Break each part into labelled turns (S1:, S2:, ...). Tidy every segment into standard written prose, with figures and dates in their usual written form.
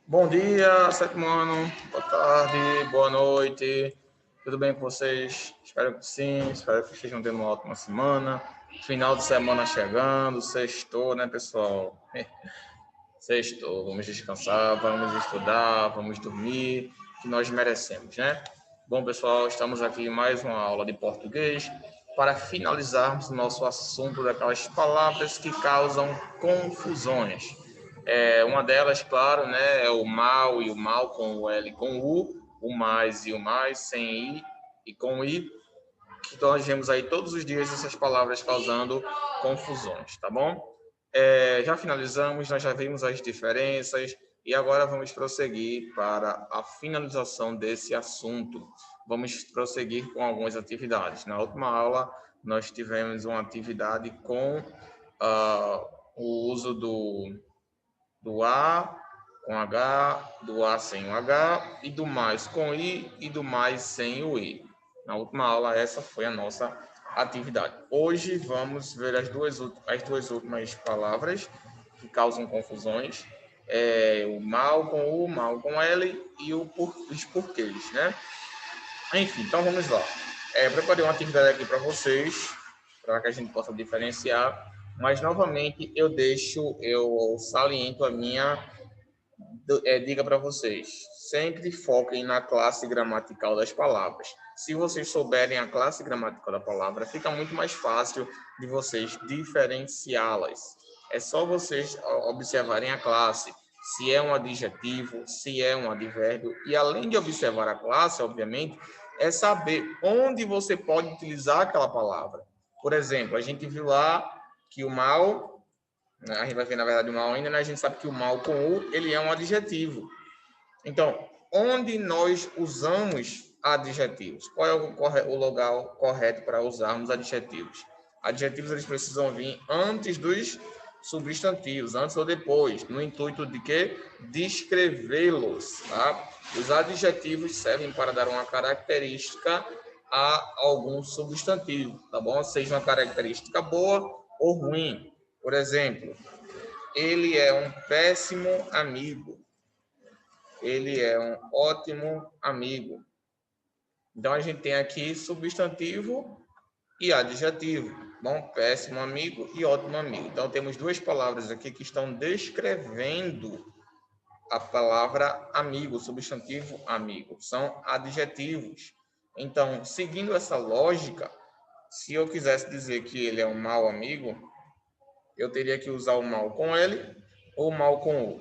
S1: Bom dia, sétimo ano, boa tarde, boa noite, tudo bem com vocês? Espero que sim, espero que estejam tendo uma ótima semana. Final de semana chegando, sextou, né, pessoal? Sextou, vamos descansar, vamos estudar, vamos dormir, que nós merecemos, né? Bom, pessoal, estamos aqui em mais uma aula de português para finalizarmos o nosso assunto daquelas palavras que causam confusões. Uma delas, claro, né, é o mal e o mal com o L e com o mais e o mais sem I e com I, que nós vemos aí todos os dias essas palavras causando confusões, tá bom? Já finalizamos, nós já vimos as diferenças e agora vamos prosseguir para a finalização desse assunto. Vamos prosseguir com algumas atividades. Na última aula, nós tivemos uma atividade com o uso do A com H, do A sem o H, e do mais com I e do mais sem o I. Na última aula, essa foi a nossa atividade. Hoje vamos ver as duas últimas palavras que causam confusões. O mal com U, mal com L e os porquês, né? Enfim, então vamos lá. Preparei uma atividade aqui para vocês, para que a gente possa diferenciar, mas novamente eu saliento a minha dica para vocês, sempre foquem na classe gramatical das palavras. Se vocês souberem a classe gramatical da palavra, fica muito mais fácil de vocês diferenciá-las. É só vocês observarem a classe, se é um adjetivo, se é um advérbio, e além de observar a classe, obviamente, é saber onde você pode utilizar aquela palavra. Por exemplo, a gente viu lá que o mal, a gente vai ver, na verdade, o mal ainda, né? A gente sabe que o mal com U, ele é um adjetivo. Então, onde nós usamos adjetivos? Qual é o lugar correto para usarmos adjetivos? Adjetivos, eles precisam vir antes dos substantivos, antes ou depois, no intuito de quê? Descrevê-los, tá? Os adjetivos servem para dar uma característica a algum substantivo, tá bom? Seja uma característica boa ou ruim. Por exemplo, ele é um péssimo amigo. Ele é um ótimo amigo. Então, a gente tem aqui substantivo e adjetivo. Bom, péssimo amigo e ótimo amigo. Então, temos duas palavras aqui que estão descrevendo a palavra amigo, substantivo amigo. São adjetivos. Então, seguindo essa lógica, se eu quisesse dizer que ele é um mau amigo, eu teria que usar o mal com L ou o mal com U.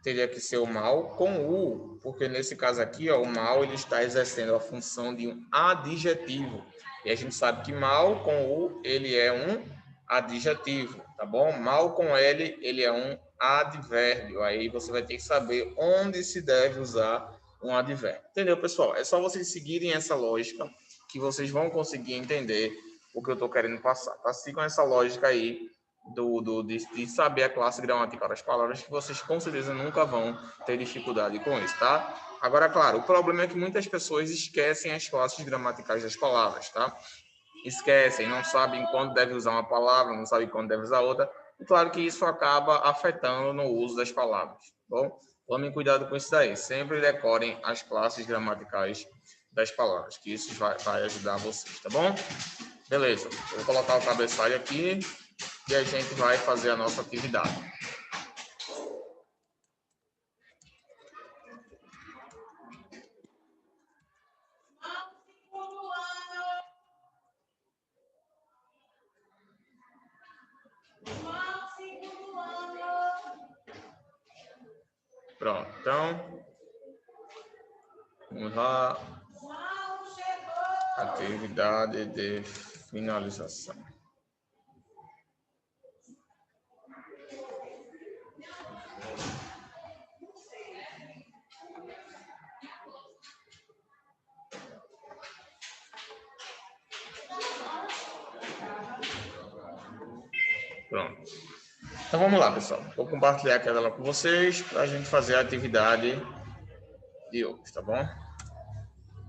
S1: Teria que ser o mal com U, porque nesse caso aqui, ó, o mal ele está exercendo a função de um adjetivo. E a gente sabe que mal com U ele é um adjetivo, tá bom? Mal com L ele é um advérbio. Aí você vai ter que saber onde se deve usar um advérbio. Entendeu, pessoal? É só vocês seguirem essa lógica que vocês vão conseguir entender o que eu estou querendo passar. Tá? Sigam essa lógica aí de saber a classe gramatical das palavras, que vocês com certeza nunca vão ter dificuldade com isso, tá? Agora, claro, o problema é que muitas pessoas esquecem as classes gramaticais das palavras, tá? Esquecem, não sabem quando deve usar uma palavra, não sabem quando deve usar outra, e claro que isso acaba afetando no uso das palavras, tá bom? Tomem cuidado com isso daí, sempre decorem as classes gramaticais das palavras, que isso vai ajudar vocês, tá bom? Beleza, eu vou colocar o cabeçalho aqui e a gente vai fazer a nossa atividade. Pronto, então vamos lá. Atividade de finalização. Pronto. Então vamos lá, pessoal. Vou compartilhar a tela com vocês para a gente fazer a atividade de hoje, tá bom?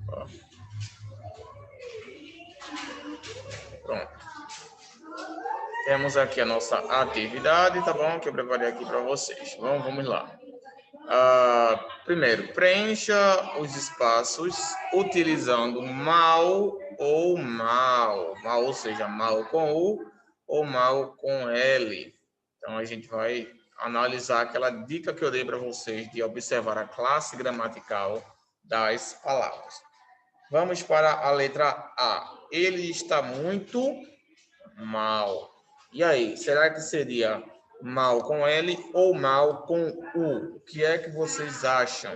S1: Ó. Pronto. Temos aqui a nossa atividade, tá bom? Que eu preparei aqui para vocês. Vamos lá. Primeiro, preencha os espaços utilizando mal ou mal. Mal, ou seja, mal com U ou mal com L. Então, a gente vai analisar aquela dica que eu dei para vocês de observar a classe gramatical das palavras. Vamos para a letra A. Ele está muito mal. E aí, será que seria mal com L ou mal com U? O que é que vocês acham?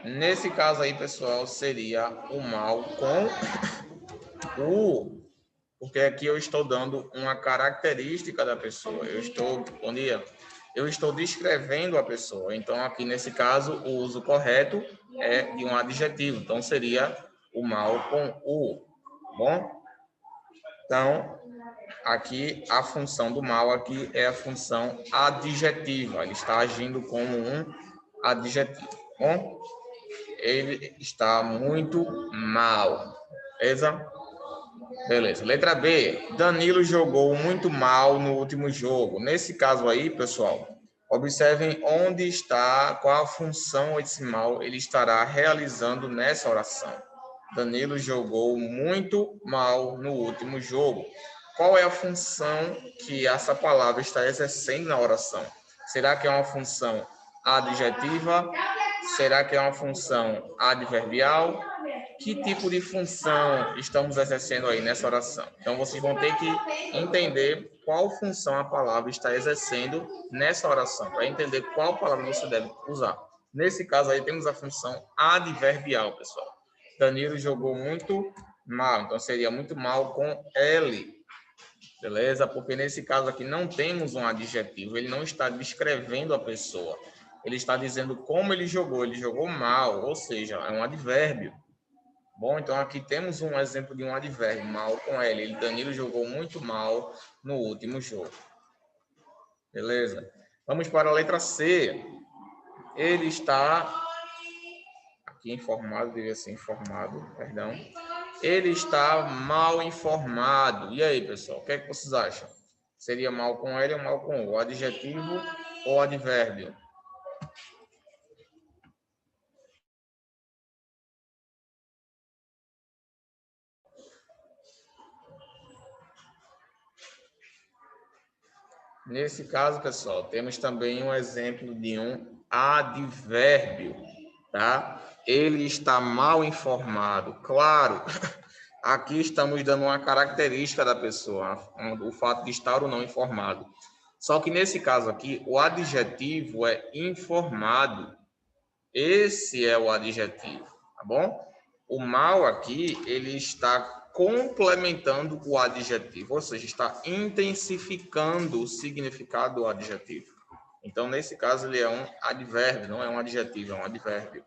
S1: Nesse caso aí, pessoal, seria o mal com U, porque aqui eu estou dando uma característica da pessoa. Bom dia, eu estou descrevendo a pessoa. Então, aqui nesse caso, o uso correto é de um adjetivo. Então, seria o mal com U, bom? Então, aqui a função do mal aqui é a função adjetiva. Ele está agindo como um adjetivo, bom? Ele está muito mal, beleza? Beleza. Letra B. Danilo jogou muito mal no último jogo. Nesse caso aí, pessoal, observem onde está, qual a função esse mal ele estará realizando nessa oração. Danilo jogou muito mal no último jogo. Qual é a função que essa palavra está exercendo na oração? Será que é uma função adjetiva? Será que é uma função adverbial? Que tipo de função estamos exercendo aí nessa oração? Então, vocês vão ter que entender qual função a palavra está exercendo nessa oração, para entender qual palavra você deve usar. Nesse caso aí, temos a função adverbial, pessoal. Danilo jogou muito mal, então seria muito mal com L, beleza? Porque nesse caso aqui não temos um adjetivo, ele não está descrevendo a pessoa, ele está dizendo como ele jogou mal, ou seja, é um advérbio. Bom, então aqui temos um exemplo de um advérbio, mal com L. Danilo jogou muito mal no último jogo. Beleza? Vamos para a letra C. Ele está... Aqui informado, devia ser informado, perdão. Ele está mal informado. E aí, pessoal, o que é que vocês acham? Seria mal com L ou mal com O? Adjetivo ou advérbio? Nesse caso, pessoal, temos também um exemplo de um advérbio, tá? Ele está mal informado. Claro, aqui estamos dando uma característica da pessoa, o fato de estar ou não informado. Só que nesse caso aqui, o adjetivo é informado. Esse é o adjetivo, tá bom? O mal aqui, ele está complementando o adjetivo, ou seja, está intensificando o significado do adjetivo. Então, nesse caso, ele é um advérbio, não é um adjetivo, é um advérbio.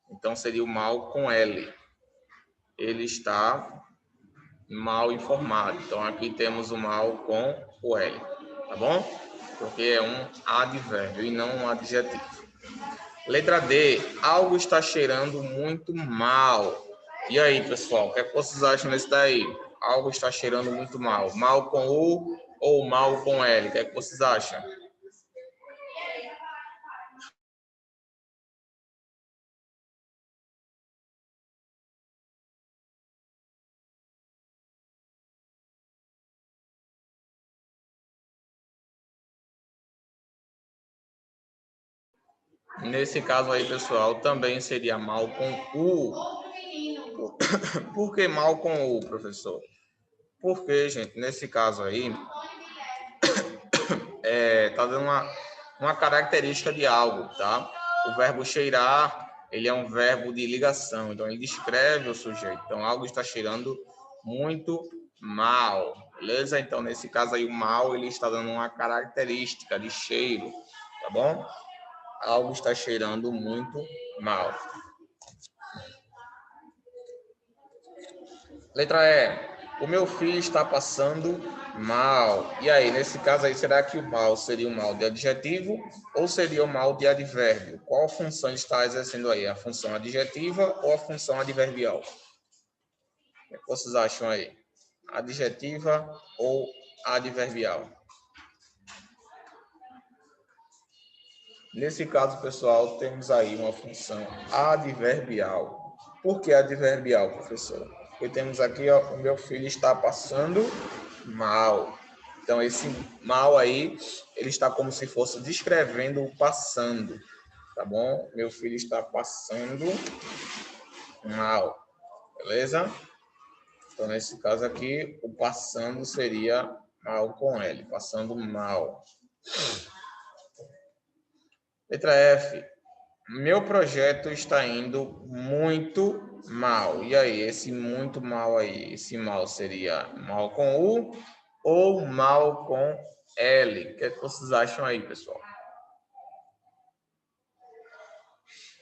S1: Então, seria o mal com L. Ele está mal informado. Então, aqui temos o mal com o L, tá bom? Porque é um advérbio e não um adjetivo. Letra D. Algo está cheirando muito mal. E aí, pessoal, o que é que vocês acham desse daí? Algo está cheirando muito mal. Mal com U ou mal com L? O que é que vocês acham? Nesse caso aí, pessoal, também seria mal com U. Por que mal com U, professor? Porque, gente, nesse caso aí, tá dando uma característica de algo, tá? O verbo cheirar, ele é um verbo de ligação, então ele descreve o sujeito. Então, algo está cheirando muito mal, beleza? Então, nesse caso aí, o mal, ele está dando uma característica de cheiro, tá bom? Algo está cheirando muito mal. Letra E. O meu filho está passando mal. E aí, nesse caso aí, será que o mal seria o mal de adjetivo ou seria o mal de advérbio? Qual função está exercendo aí? A função adjetiva ou a função adverbial? O que vocês acham aí? Adjetiva ou adverbial. Nesse caso, pessoal, temos aí uma função adverbial. Por que adverbial, professor? Porque temos aqui, ó, o meu filho está passando mal. Então, esse mal aí, ele está como se fosse descrevendo o passando, tá bom? Meu filho está passando mal, beleza? Então, nesse caso aqui, o passando seria mal com L, passando mal. Letra F. Meu projeto está indo muito mal. E aí, esse muito mal aí, esse mal seria mal com U ou mal com L? O que é que vocês acham aí, pessoal?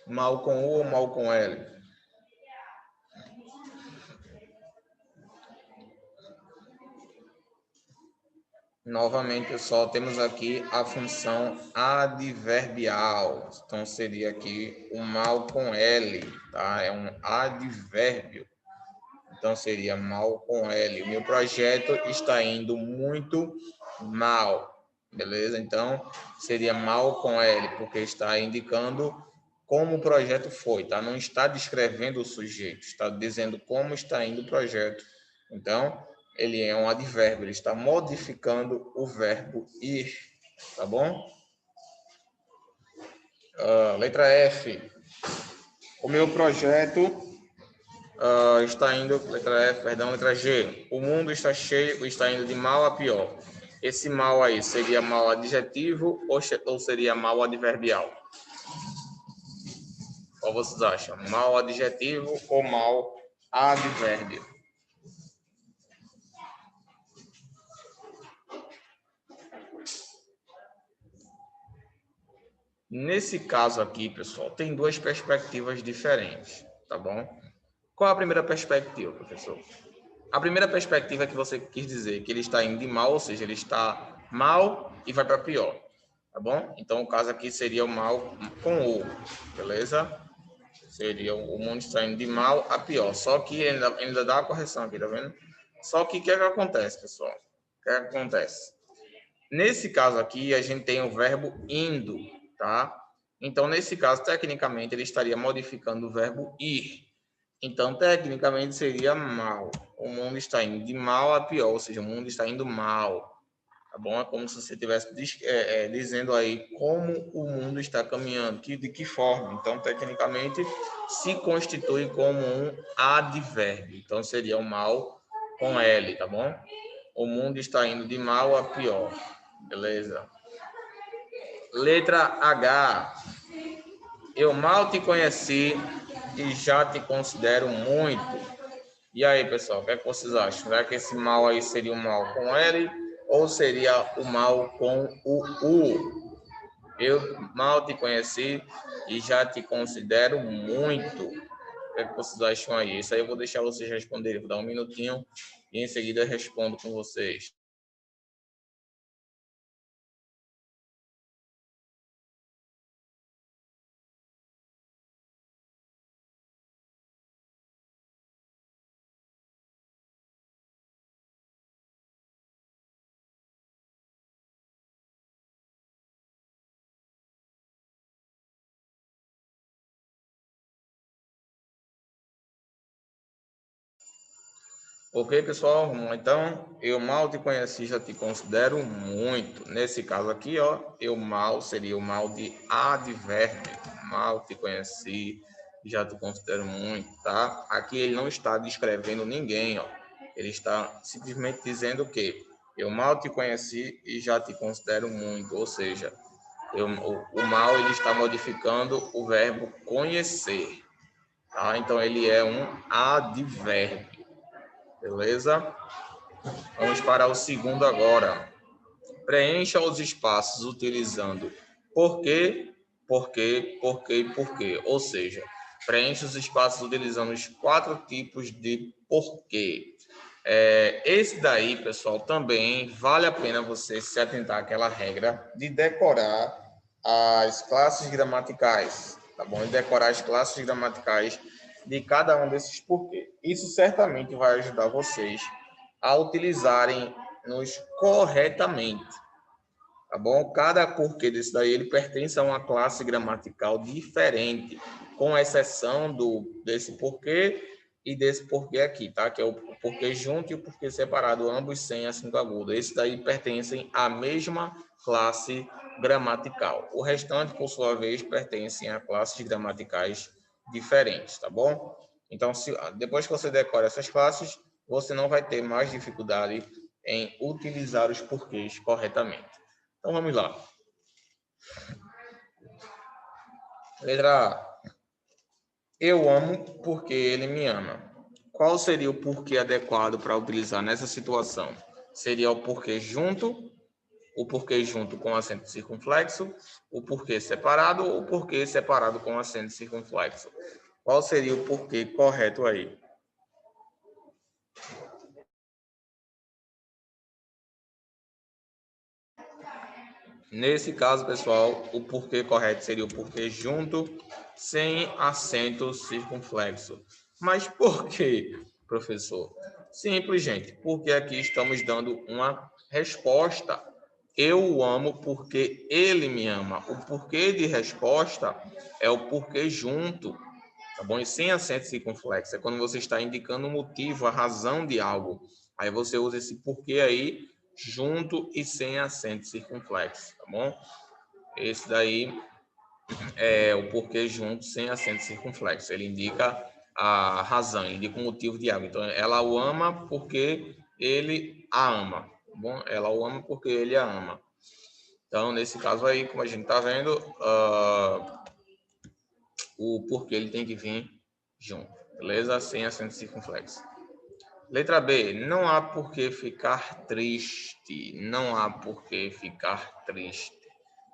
S1: Mal com U ou mal com L? Novamente, pessoal, temos aqui a função adverbial. Então, seria aqui o mal com L, tá? É um advérbio. Então, seria mal com L. O meu projeto está indo muito mal, beleza? Então, seria mal com L, porque está indicando como o projeto foi, tá? Não está descrevendo o sujeito, está dizendo como está indo o projeto. Então, ele é um advérbio, ele está modificando o verbo ir, tá bom? Letra F. O meu projeto está indo, letra F, perdão, letra G. O mundo está cheio, está indo de mal a pior. Esse mal aí seria mal adjetivo ou seria mal adverbial? Qual vocês acham? Mal adjetivo ou mal advérbio? Nesse caso aqui, pessoal, tem duas perspectivas diferentes, tá bom? Qual a primeira perspectiva, professor? A primeira perspectiva é que você quis dizer que ele está indo de mal, ou seja, ele está mal e vai para pior, tá bom? Então, o caso aqui seria o mal com O, beleza? Seria o mundo está indo de mal a pior. Só que ainda dá a correção aqui, tá vendo? Só que o que é que acontece, pessoal? O que é que acontece? Nesse caso aqui, a gente tem o verbo indo, tá? Então, nesse caso, tecnicamente, ele estaria modificando o verbo ir. Então, tecnicamente, seria mal. O mundo está indo de mal a pior, ou seja, o mundo está indo mal. Tá bom? É como se você estivesse dizendo aí como o mundo está caminhando, de que forma. Então, tecnicamente, se constitui como um advérbio. Então, seria o mal com L, tá bom? O mundo está indo de mal a pior. Beleza? Letra H. Eu mal te conheci e já te considero muito. E aí, pessoal, o que é que vocês acham? Será que esse mal aí seria o mal com L ou seria o mal com o U? Eu mal te conheci e já te considero muito. O que é que vocês acham aí? Isso aí eu vou deixar vocês responderem. Vou dar um minutinho e em seguida eu respondo com vocês. Ok, pessoal? Vamos lá, então. Eu mal te conheci, já te considero muito. Nesse caso aqui, ó, eu mal seria o mal de advérbio. Mal te conheci, já te considero muito, tá? Aqui ele não está descrevendo ninguém, ó. Ele está simplesmente dizendo que eu mal te conheci e já te considero muito. Ou seja, o mal ele está modificando o verbo conhecer, tá? Então ele é um advérbio. Beleza? Vamos para o segundo agora. Preencha os espaços utilizando porquê, porquê, porquê e porquê. Ou seja, preencha os espaços utilizando os 4 tipos de porquê. Esse daí, pessoal, também vale a pena você se atentar àquela regra de decorar as classes gramaticais, tá bom? E decorar as classes gramaticais de cada um desses porquês. Isso certamente vai ajudar vocês a utilizarem nos corretamente. Tá bom? Cada porquê desse daí, ele pertence a uma classe gramatical diferente, com exceção desse porquê e desse porquê aqui, tá? Que é o porquê junto e o porquê separado, ambos sem acento agudo. Esses daí pertencem à mesma classe gramatical. O restante, por sua vez, pertencem a classes gramaticais diferentes, tá bom? Então, depois que você decora essas classes, você não vai ter mais dificuldade em utilizar os porquês corretamente. Então, vamos lá. Letra A. Eu amo porque ele me ama. Qual seria o porquê adequado para utilizar nessa situação? Seria o porquê junto com acento circunflexo, o porquê separado ou o porquê separado com acento circunflexo. Qual seria o porquê correto aí? Nesse caso, pessoal, o porquê correto seria o porquê junto, sem acento circunflexo. Mas por quê, professor? Simples, gente, porque aqui estamos dando uma resposta. Eu o amo porque ele me ama. O porquê de resposta é o porquê junto, tá bom? E sem acento circunflexo. É quando você está indicando o motivo, a razão de algo. Aí você usa esse porquê aí junto e sem acento circunflexo, tá bom? Esse daí é o porquê junto sem acento circunflexo. Ele indica a razão, indica o motivo de algo. Então, ela o ama porque ele a ama, tá bom? Ela o ama porque ele a ama. Então, nesse caso aí, como a gente está vendo, o porquê ele tem que vir junto, beleza? Sem acento circunflexo. Letra B. Não há por que ficar triste. Não há por que ficar triste.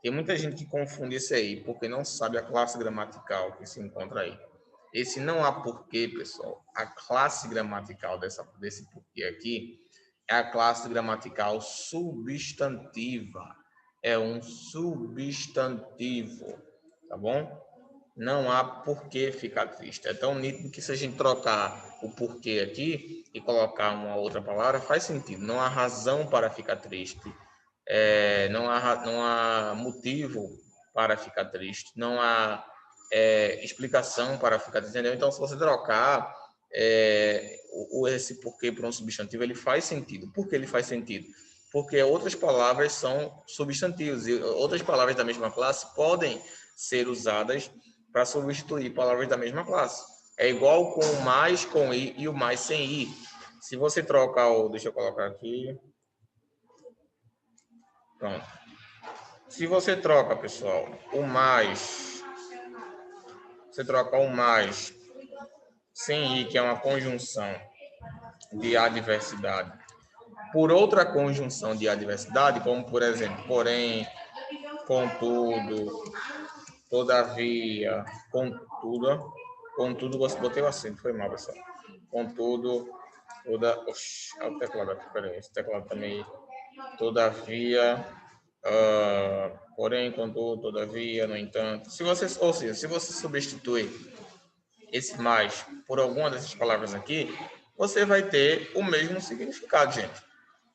S1: Tem muita gente que confunde isso aí, porque não sabe a classe gramatical que se encontra aí. Esse não há porquê, pessoal. A classe gramatical desse porquê aqui é a classe gramatical substantiva. É um substantivo, tá bom? Não há por que ficar triste. É tão nítido que se a gente trocar o porquê aqui e colocar uma outra palavra, faz sentido. Não há razão para ficar triste. Não há motivo para ficar triste. Não há explicação para ficar triste. Entendeu? Então, se você trocar esse porquê por um substantivo, ele faz sentido. Por que ele faz sentido? Porque outras palavras são substantivos e outras palavras da mesma classe podem ser usadas para substituir palavras da mesma classe. É igual com o mais com i e o mais sem i. Se você trocar o... Deixa eu colocar aqui. Pronto. Se você troca, pessoal, o mais... Você troca o mais sem i, que é uma conjunção de adversidade, por outra conjunção de adversidade, como, por exemplo, porém, contudo, todavia, contudo, botei o acento, foi mal, pessoal. Contudo, oxi, é o teclado aqui, peraí, esse teclado também, todavia, porém, contudo, todavia, no entanto, ou seja, se você substituir esse mais por alguma dessas palavras aqui, você vai ter o mesmo significado, gente.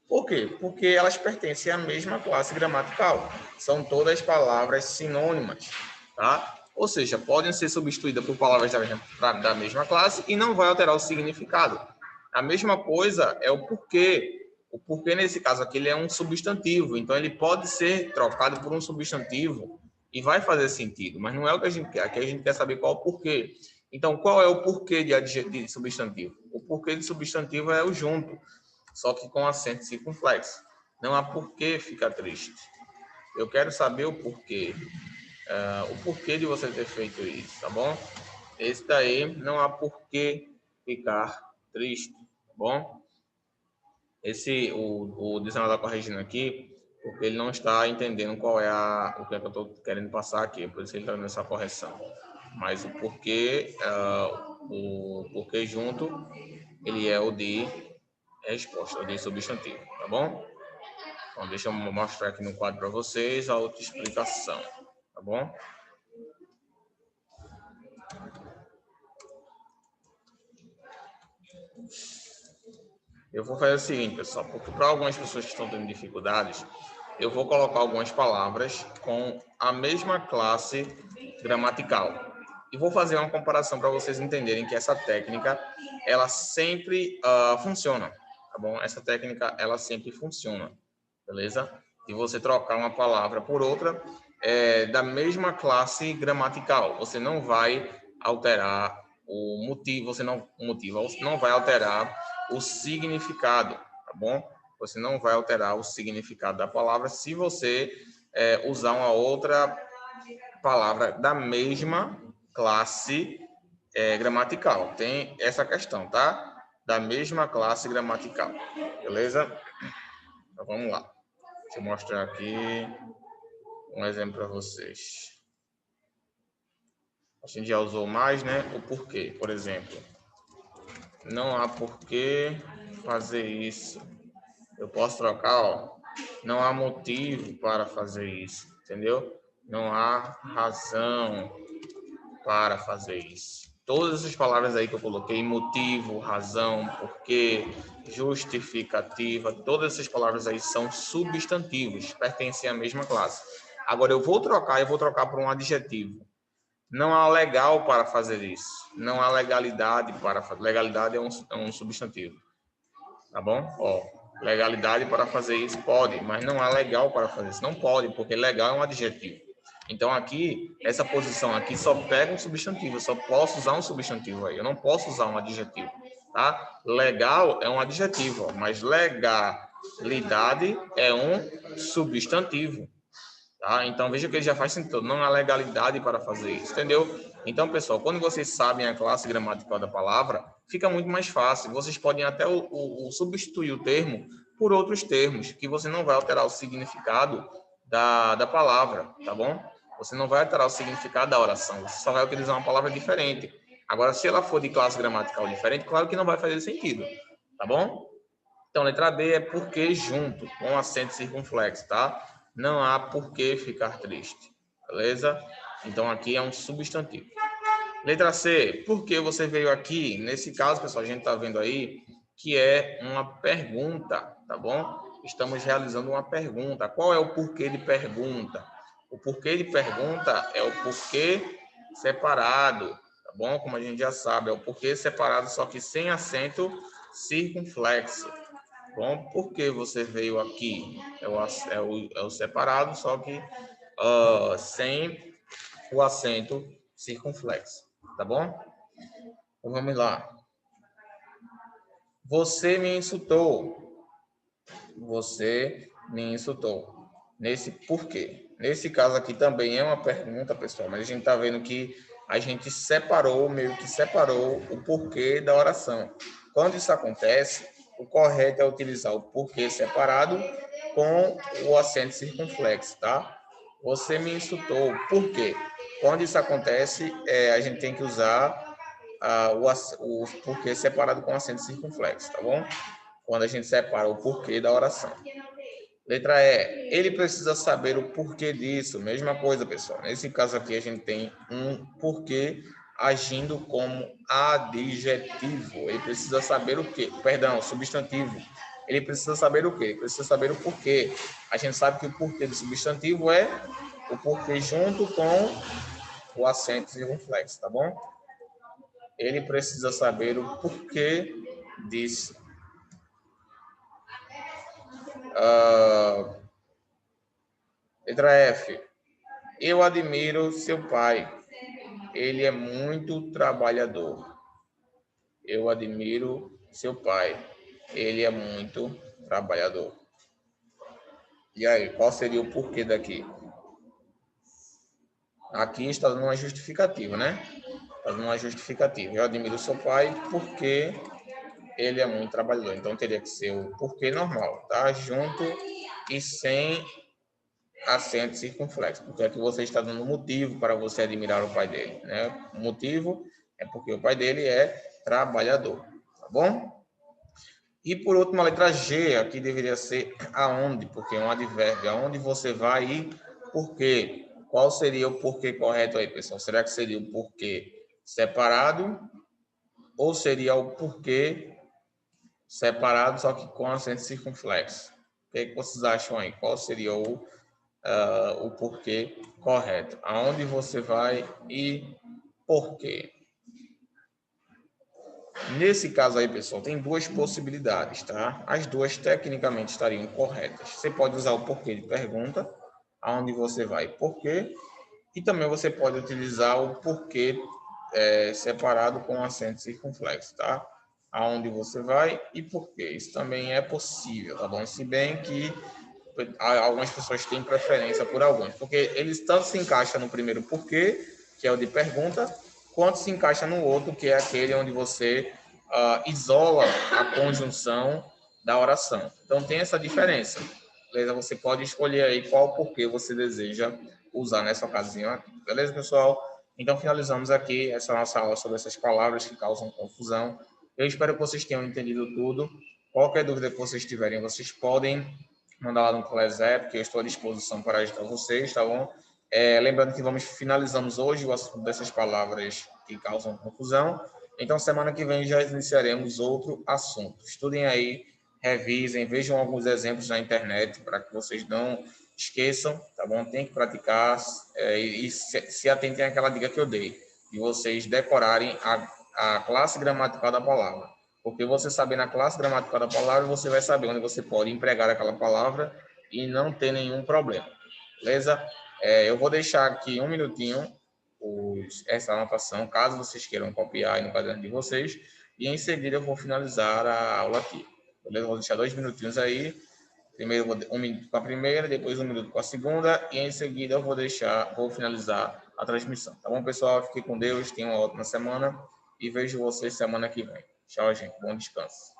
S1: Por quê? Porque elas pertencem à mesma classe gramatical. São todas palavras sinônimas, tá? Ou seja, podem ser substituídas por palavras da mesma classe e não vai alterar o significado. A mesma coisa é o porquê. O porquê, nesse caso aqui, ele é um substantivo. Então, ele pode ser trocado por um substantivo e vai fazer sentido. Mas não é o que a gente quer. Aqui a gente quer saber qual é o porquê. Então, qual é o porquê de substantivo? O porquê de substantivo é o junto, só que com acento circunflexo. Não há porquê ficar triste. Eu quero saber o porquê. O porquê de você ter feito isso, tá bom? Esse daí não há porquê ficar triste, tá bom? O dicionário está corrigindo aqui, porque ele não está entendendo qual é o que é que eu estou querendo passar aqui, por isso que ele está dando essa correção. Mas o porquê junto, ele é o de resposta, o de substantivo, tá bom? Então, deixa eu mostrar aqui no quadro para vocês a outra explicação, tá bom? Eu vou fazer o seguinte, pessoal, porque para algumas pessoas que estão tendo dificuldades, eu vou colocar algumas palavras com a mesma classe gramatical. E vou fazer uma comparação para vocês entenderem que essa técnica, ela sempre funciona, tá bom? Essa técnica, ela sempre funciona, beleza? E você trocar uma palavra por outra da mesma classe gramatical. Você não vai alterar o motivo, você não vai alterar o significado, tá bom? Você não vai alterar o significado da palavra se você usar uma outra palavra da mesma classe gramatical. Tem essa questão, tá? Da mesma classe gramatical, beleza? Então vamos lá. Deixa eu mostrar aqui um exemplo para vocês. A gente já usou mais, né? O porquê, por exemplo. Não há porquê fazer isso. Eu posso trocar, ó. Não há motivo para fazer isso, entendeu? Não há razão para fazer isso. Todas essas palavras aí que eu coloquei, motivo, razão, porquê, justificativa, todas essas palavras aí são substantivos, pertencem à mesma classe. Agora eu vou trocar por um adjetivo. Não há legal para fazer isso. Não há legalidade para fazer. Legalidade é um substantivo. Tá bom? Ó, legalidade para fazer isso pode, mas não há legal para fazer isso. Não pode, porque legal é um adjetivo. Então aqui, essa posição aqui só pega um substantivo. Eu só posso usar um substantivo aí. Eu não posso usar um adjetivo. Tá? Legal é um adjetivo, mas legalidade é um substantivo. Tá? Então, veja que ele já faz sentido. Não há legalidade para fazer isso, entendeu? Então, pessoal, quando vocês sabem a classe gramatical da palavra, fica muito mais fácil. Vocês podem até substituir o termo por outros termos, que você não vai alterar o significado da palavra, tá bom? Você não vai alterar o significado da oração, você só vai utilizar uma palavra diferente. Agora, se ela for de classe gramatical diferente, claro que não vai fazer sentido, tá bom? Então, letra D é porque junto, com acento circunflexo, tá? Não há por que ficar triste, beleza? Então, aqui é um substantivo. Letra C, por que você veio aqui? Nesse caso, pessoal, a gente está vendo aí que é uma pergunta, tá bom? Estamos realizando uma pergunta. Qual é o porquê de pergunta? O porquê de pergunta é o porquê separado, tá bom? Como a gente já sabe, é o porquê separado, só que sem acento circunflexo. Bom, por que você veio aqui? É o separado, só que sem o acento circunflexo, tá bom? Então vamos lá. Você me insultou. Você me insultou. Nesse porquê. Nesse caso aqui também é uma pergunta, pessoal, mas a gente está vendo que a gente meio que separou o porquê da oração. Quando isso acontece, o correto é utilizar o porquê separado com o acento circunflexo, tá? Você me insultou. Por quê? Quando isso acontece, a gente tem que usar o porquê separado com acento circunflexo, tá bom? Quando a gente separa o porquê da oração. Letra E. Ele precisa saber o porquê disso. Mesma coisa, pessoal. Nesse caso aqui, a gente tem um porquê agindo como adjetivo. Ele precisa saber o quê? Perdão, substantivo. Ele precisa saber o quê? Ele precisa saber o porquê. A gente sabe que o porquê do substantivo é o porquê junto com o acento circunflexo, tá bom? Ele precisa saber o porquê disso. Letra F. Eu admiro seu pai. Ele é muito trabalhador. Eu admiro seu pai. Ele é muito trabalhador. E aí, qual seria o porquê daqui? Aqui está dando uma justificativa, né? Está dando uma justificativa. Eu admiro seu pai porque ele é muito trabalhador. Então, teria que ser o porquê normal, tá? Junto e sem acento circunflexo, porque aqui você está dando motivo para você admirar o pai dele, né? O motivo é porque o pai dele é trabalhador, tá bom? E por último, a letra G, aqui deveria ser aonde, porque é um advérbio, aonde você vai e por quê? Qual seria o porquê correto aí, pessoal? Será que seria o porquê separado ou seria o porquê separado, só que com acento circunflexo. O que vocês acham aí? Qual seria o porquê correto? Aonde você vai e por quê? Nesse caso aí, pessoal, tem duas possibilidades, tá? As duas tecnicamente estariam corretas. Você pode usar o porquê de pergunta, aonde você vai e por quê, e também você pode utilizar o porquê separado com acento circunflexo, tá? Aonde você vai e por quê. Isso também é possível, tá bom? Se bem que algumas pessoas têm preferência por alguns, porque eles tanto se encaixam no primeiro porquê, que é o de pergunta, quanto se encaixa no outro, que é aquele onde você isola a conjunção da oração. Então tem essa diferença. Beleza? Você pode escolher aí qual porquê você deseja usar nessa ocasião. Beleza, pessoal? Então finalizamos aqui essa nossa aula sobre essas palavras que causam confusão. Eu espero que vocês tenham entendido tudo. Qualquer dúvida que vocês tiverem, vocês podem mandar lá no ClassApp, que eu estou à disposição para ajudar vocês, tá bom? Lembrando que finalizamos hoje o assunto dessas palavras que causam confusão. Então, semana que vem já iniciaremos outro assunto. Estudem aí, revisem, vejam alguns exemplos na internet para que vocês não esqueçam, tá bom? Tem que praticar e se atentem àquela dica que eu dei, de vocês decorarem a classe gramatical da palavra. Porque você sabendo a classe gramatical da palavra, você vai saber onde você pode empregar aquela palavra e não ter nenhum problema. Beleza? Eu vou deixar aqui um minutinho essa anotação, caso vocês queiram copiar aí no caderno de vocês, e em seguida eu vou finalizar a aula aqui. Beleza? Vou deixar 2 minutinhos aí. Primeiro um minuto com a primeira, depois 1 minuto com a segunda, e em seguida eu vou finalizar a transmissão. Tá bom, pessoal? Fique com Deus, tenham uma ótima semana e vejo vocês semana que vem. Tchau, gente. Bom descanso.